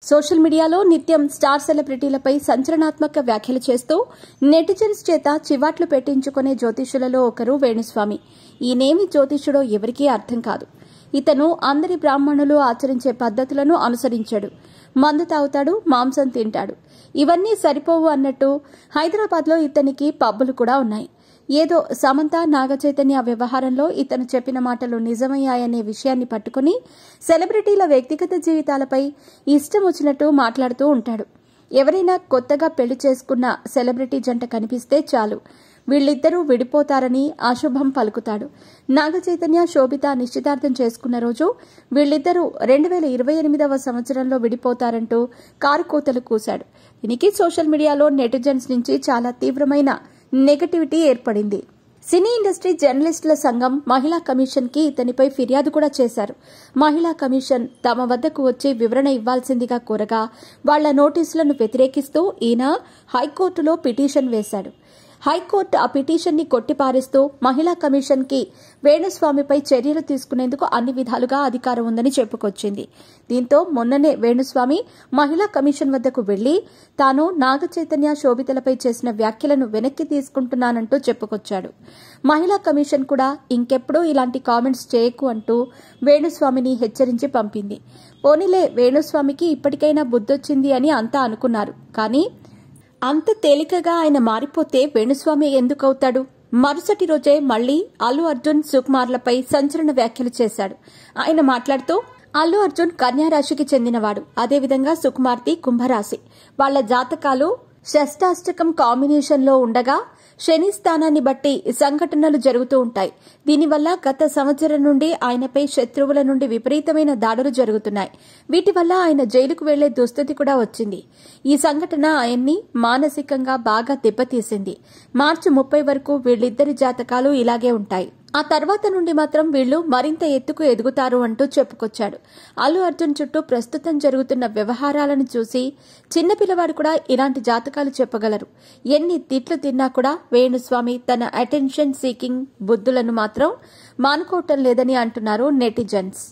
Social మీడియాలో నిత్యం star సెలబ్రిటీలపై సంచలనాత్మక వ్యాఖ్యలు చేస్తూ నెటిజన్స్ చేత చివాట్లు పెట్టించుకునే జ్యోతిష్యులలో ఒకరు వేణుస్వామి. ఈయనేమి జ్యోతిష్యుడో ఎవరికీ అర్థం కాదు. ఇతను అందరి బ్రాహ్మణులు ఆచరించే పద్ధతులను అనుసరించాడు. మందు తాగుతాడు, మాంసం తింటాడు. ఇవన్నీ సరిపోవు అన్నట్టు హైదరాబాద్లో ఇతనికి పబ్బులు కూడా ఉన్నాయి. ఏదో సమంత నాగచైతన్య వ్యవహారంలో ఇతను చెప్పిన మాటలు నిజమయ్యాయనే విషయాన్ని పట్టుకుని సెలబ్రిటీల వ్యక్తిగత జీవితాలపై ఇష్టం వచ్చినట్టు మాట్లాడుతూ ఉంటాడు. ఎవరైనా కొత్తగా పెళ్లి చేసుకున్న సెలబ్రిటీ జంట కనిపిస్తే చాలు వీళ్ళిద్దరూ విడిపోతారని అశుభం పలుకుతాడు. నాగచైతన్య శోభిత నిశ్చితార్థం చేసుకున్న రోజు వీళ్ళిద్దరూ 2028వ సంవత్సరంలో విడిపోతారంటూ కారుకూతలు కూశాడు. దీనికి సోషల్ మీడియాలో నెటిజన్స్ నుంచి చాలా తీవ్రమైన నెగటివిటీ ఏర్పడింది. సినీ ఇండస్ట్రీ జర్నలిస్టుల సంఘం మహిళా కమిషన్ కి ఇతనిపై ఫిర్యాదు కూడా చేశారు. మహిళా కమిషన్ తమ వద్దకు వచ్చి వివరణ ఇవ్వాల్సిందిగా కోరగా వాళ్ల నోటీసులను వ్యతిరేకిస్తూ ఈయన హైకోర్టులో పిటిషన్ వేశాడు. హైకోర్టు ఆ పిటిషన్ ని కొట్టిపారేస్తూ మహిళా కమిషన్ కి వేణుస్వామిపై చర్యలు తీసుకునేందుకు అన్ని విధాలుగా అధికారం ఉందని చెప్పుకొచ్చింది. దీంతో మొన్ననే వేణుస్వామి మహిళా కమిషన్ వద్దకు వెళ్లి తాను నాగచైతన్య శోభితలపై చేసిన వ్యాఖ్యలను వెనక్కి తీసుకుంటున్నానంటూ చెప్పుకొచ్చాడు. మహిళా కమిషన్ కూడా ఇంకెప్పుడూ ఇలాంటి కామెంట్స్ చేయకు అంటూ వేణుస్వామిని హెచ్చరించి పంపింది. పోనీలే, వేణుస్వామికి ఇప్పటికైనా బుద్ధొచ్చింది అని అంతా అనుకున్నారు. కానీ అంత తేలికగా ఆయన మారిపోతే వేణుస్వామి ఎందుకవుతాడు? మరుసటి రోజే మళ్లీ అల్లు అర్జున్, సుకుమార్లపై సంచలన వ్యాఖ్యలు చేశాడు. ఆయన మాట్లాడుతూ అల్లు అర్జున్ కన్యా రాశికి చెందినవాడు, అదేవిధంగా సుకుమార్తె కుంభరాశి. వాళ్ల జాతకాలు షష్టాష్టకం కాంబినేషన్ లో ఉండగా శని స్థానాన్ని బట్టి సంఘటనలు జరుగుతూ ఉంటాయి. దీనివల్ల గత సంవత్సరం నుండి ఆయనపై శత్రువుల నుండి విపరీతమైన దాడులు జరుగుతున్నాయి. వీటి వల్ల ఆయన జైలుకు వెళ్లే దుస్థితి కూడా వచ్చింది. ఈ సంఘటన ఆయన్ని మానసికంగా బాగా దెబ్బతీసింది. మార్చి 30 వరకు వీళ్ళిద్దరి జాతకాలు ఇలాగే ఉంటాయి. ఆ తర్వాత నుండి మాత్రం వీళ్లు మరింత ఎత్తుకు ఎదుగుతారు అంటూ చెప్పుకొచ్చాడు. అల్లు అర్జున్ చుట్టూ ప్రస్తుతం జరుగుతున్న వ్యవహారాలను చూసి చిన్నపిల్లవాడు కూడా ఇలాంటి జాతకాలు చెప్పగలరు. ఎన్ని తిట్లు తిన్నా కూడా వేణుస్వామి తన అటెన్షన్ సీకింగ్ బుద్ధులను మాత్రం మానుకోవటం లేదని అంటున్నారు నెటిజన్స్.